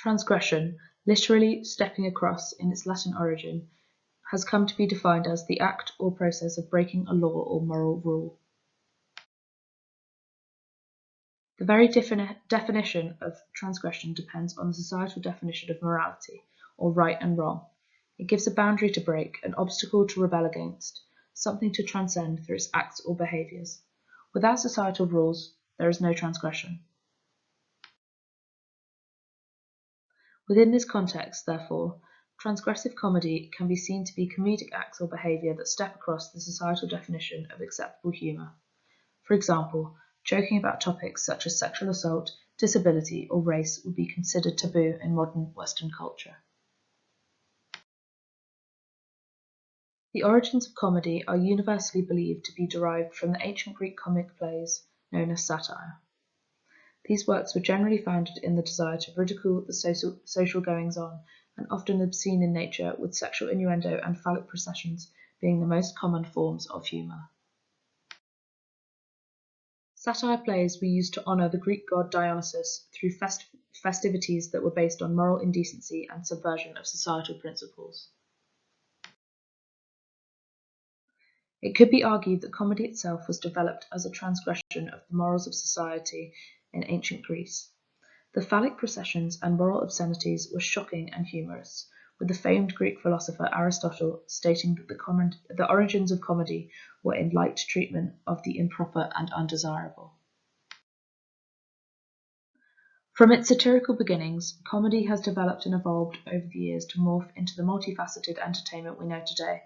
Transgression, literally stepping across in its Latin origin, has come to be defined as the act or process of breaking a law or moral rule. The very definition of transgression depends on the societal definition of morality, or right and wrong. It gives a boundary to break, an obstacle to rebel against, something to transcend through its acts or behaviours. Without societal rules, there is no transgression. Within this context, therefore, transgressive comedy can be seen to be comedic acts or behaviour that step across the societal definition of acceptable humour. For example, joking about topics such as sexual assault, disability, or race would be considered taboo in modern Western culture. The origins of comedy are universally believed to be derived from the ancient Greek comic plays known as satire. These works were generally founded in the desire to ridicule the social goings-on and often obscene in nature, with sexual innuendo and phallic processions being the most common forms of humour. Satire plays were used to honour the Greek god Dionysus through festivities that were based on moral indecency and subversion of societal principles. It could be argued that comedy itself was developed as a transgression of the morals of society in ancient Greece. The phallic processions and moral obscenities were shocking and humorous, with the famed Greek philosopher Aristotle stating that the origins of comedy were in light treatment of the improper and undesirable. From its satirical beginnings, comedy has developed and evolved over the years to morph into the multifaceted entertainment we know today.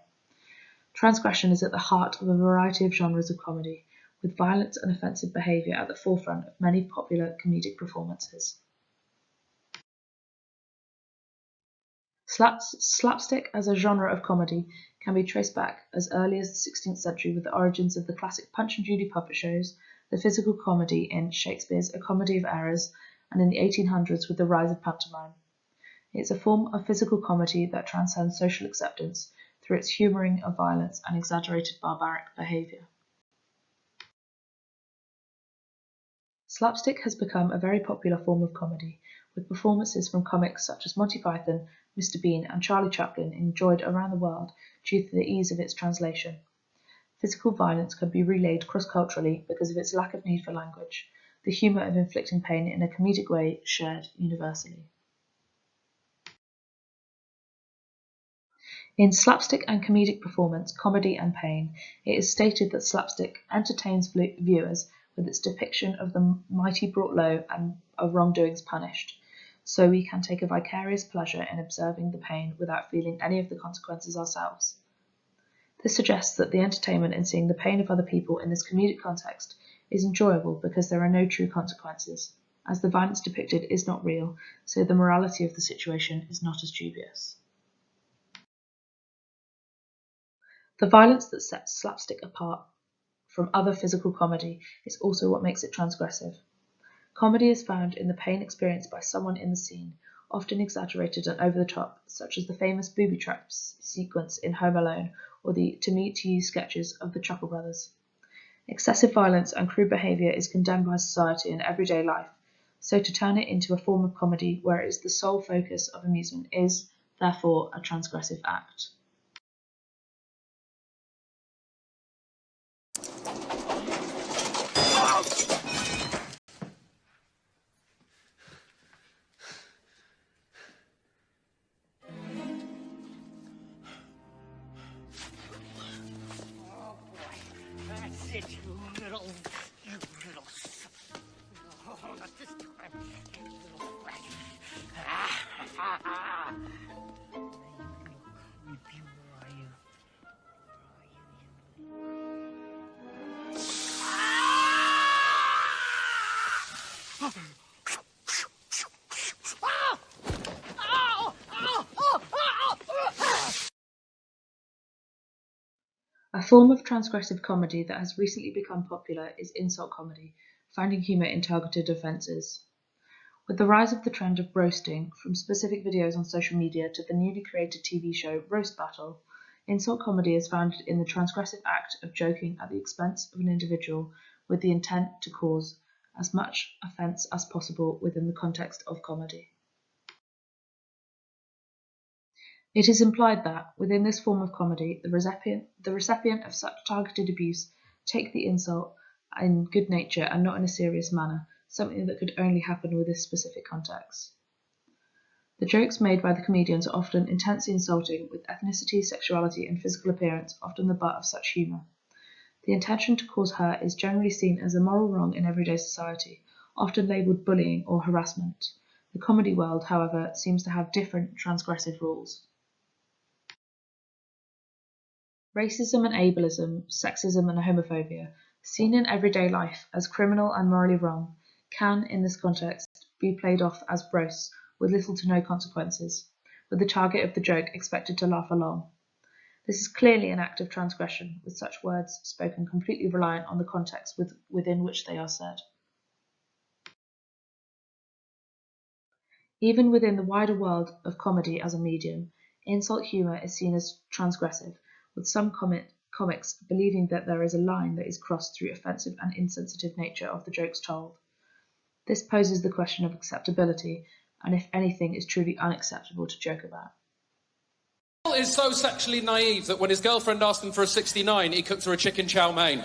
Transgression is at the heart of a variety of genres of comedy, with violence and offensive behaviour at the forefront of many popular comedic performances. Slapstick as a genre of comedy can be traced back as early as the 16th century with the origins of the classic Punch and Judy puppet shows, the physical comedy in Shakespeare's A Comedy of Errors, and in the 1800s with the rise of pantomime. It is a form of physical comedy that transcends social acceptance through its humouring of violence and exaggerated barbaric behaviour. Slapstick has become a very popular form of comedy, with performances from comics such as Monty Python, Mr. Bean, and Charlie Chaplin enjoyed around the world due to the ease of its translation. Physical violence can be relayed cross-culturally because of its lack of need for language, the humour of inflicting pain in a comedic way shared universally. In Slapstick and Comedic Performance, Comedy and Pain, it is stated that slapstick entertains viewers with its depiction of the mighty brought low and of wrongdoings punished, so we can take a vicarious pleasure in observing the pain without feeling any of the consequences ourselves. This suggests that the entertainment in seeing the pain of other people in this comedic context is enjoyable because there are no true consequences, as the violence depicted is not real, so the morality of the situation is not as dubious. The violence that sets slapstick apart from other physical comedy is also what makes it transgressive. Comedy is found in the pain experienced by someone in the scene, often exaggerated and over the top, such as the famous booby trap sequence in Home Alone or the To Me To You sketches of the Chuckle Brothers. Excessive violence and crude behaviour is condemned by society in everyday life, so to turn it into a form of comedy where it is the sole focus of amusement is, therefore, a transgressive act. That's it, you little. Oh, not this time, you little brat. Where are you? A form of transgressive comedy that has recently become popular is insult comedy, finding humour in targeted offences. With the rise of the trend of roasting, from specific videos on social media to the newly created TV show Roast Battle, insult comedy is founded in the transgressive act of joking at the expense of an individual with the intent to cause as much offence as possible within the context of comedy. It is implied that, within this form of comedy, the recipient of such targeted abuse take the insult in good nature and not in a serious manner, something that could only happen with this specific context. The jokes made by the comedians are often intensely insulting, with ethnicity, sexuality, and physical appearance often the butt of such humour. The intention to cause hurt is generally seen as a moral wrong in everyday society, often labelled bullying or harassment. The comedy world, however, seems to have different transgressive rules. Racism and ableism, sexism and homophobia, seen in everyday life as criminal and morally wrong, can, in this context, be played off as gross, with little to no consequences, with the target of the joke expected to laugh along. This is clearly an act of transgression, with such words spoken completely reliant on the context within which they are said. Even within the wider world of comedy as a medium, insult humour is seen as transgressive, with some comics believing that there is a line that is crossed through offensive and insensitive nature of the jokes told. This poses the question of acceptability, and if anything is truly unacceptable to joke about. Paul is so sexually naive that when his girlfriend asked him for a 69, he cooked her a chicken chow mein.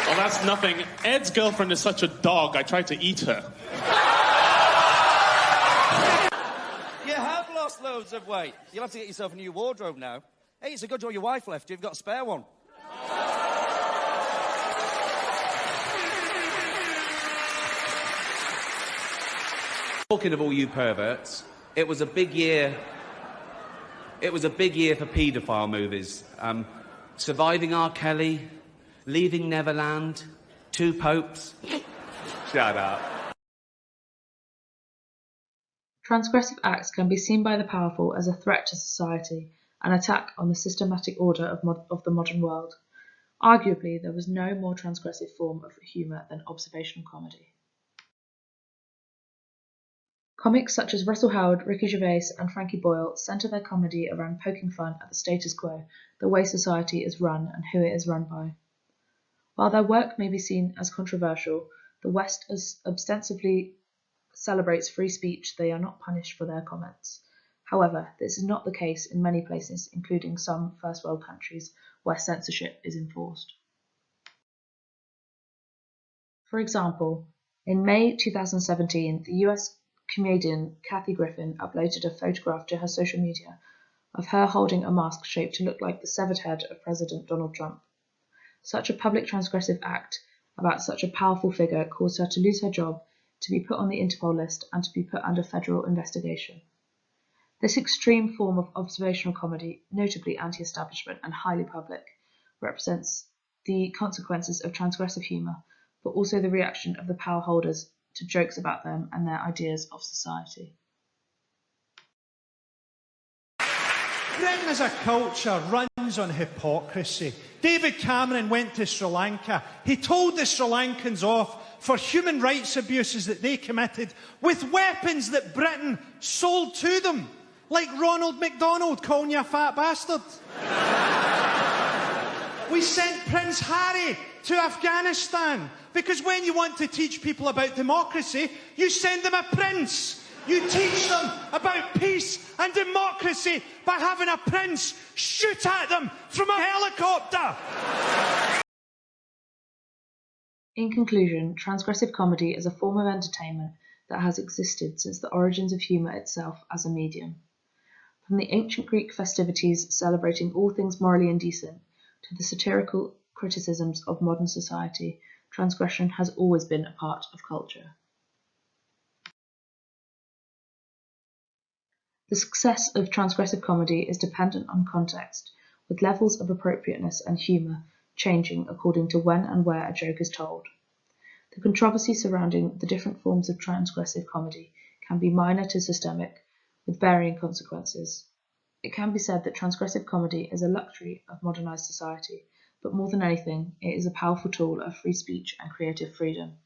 Well, that's nothing. Ed's girlfriend is such a dog, I tried to eat her. You have lost loads of weight. You'll have to get yourself a new wardrobe now. Hey, it's a good job your wife left you. You've got a spare one. Talking of all you perverts, it was a big year. It was a big year for paedophile movies. Surviving R. Kelly, Leaving Neverland, Two Popes. Shut up. Transgressive acts can be seen by the powerful as a threat to society, an attack on the systematic order of the modern world. Arguably, there was no more transgressive form of humour than observational comedy. Comics such as Russell Howard, Ricky Gervais, and Frankie Boyle centre their comedy around poking fun at the status quo, the way society is run and who it is run by. While their work may be seen as controversial, the West ostensibly celebrates free speech. They are not punished for their comments. However, this is not the case in many places, including some first world countries where censorship is enforced. For example, in May 2017, the US comedian Kathy Griffin uploaded a photograph to her social media of her holding a mask shaped to look like the severed head of President Donald Trump. Such a public transgressive act about such a powerful figure caused her to lose her job, to be put on the Interpol list, and to be put under federal investigation. This extreme form of observational comedy, notably anti-establishment and highly public, represents the consequences of transgressive humour, but also the reaction of the power holders to jokes about them and their ideas of society. Britain as a culture runs on hypocrisy. David Cameron went to Sri Lanka. He told the Sri Lankans off for human rights abuses that they committed with weapons that Britain sold to them, like Ronald McDonald calling you a fat bastard. We sent Prince Harry to Afghanistan because when you want to teach people about democracy, you send them a prince. You teach them about peace and democracy by having a prince shoot at them from a helicopter. In conclusion, transgressive comedy is a form of entertainment that has existed since the origins of humour itself as a medium. From the ancient Greek festivities celebrating all things morally indecent to the satirical criticisms of modern society, transgression has always been a part of culture. The success of transgressive comedy is dependent on context, with levels of appropriateness and humour changing according to when and where a joke is told. The controversy surrounding the different forms of transgressive comedy can be minor to systemic, with varying consequences. It can be said that transgressive comedy is a luxury of modernised society, but more than anything, it is a powerful tool of free speech and creative freedom.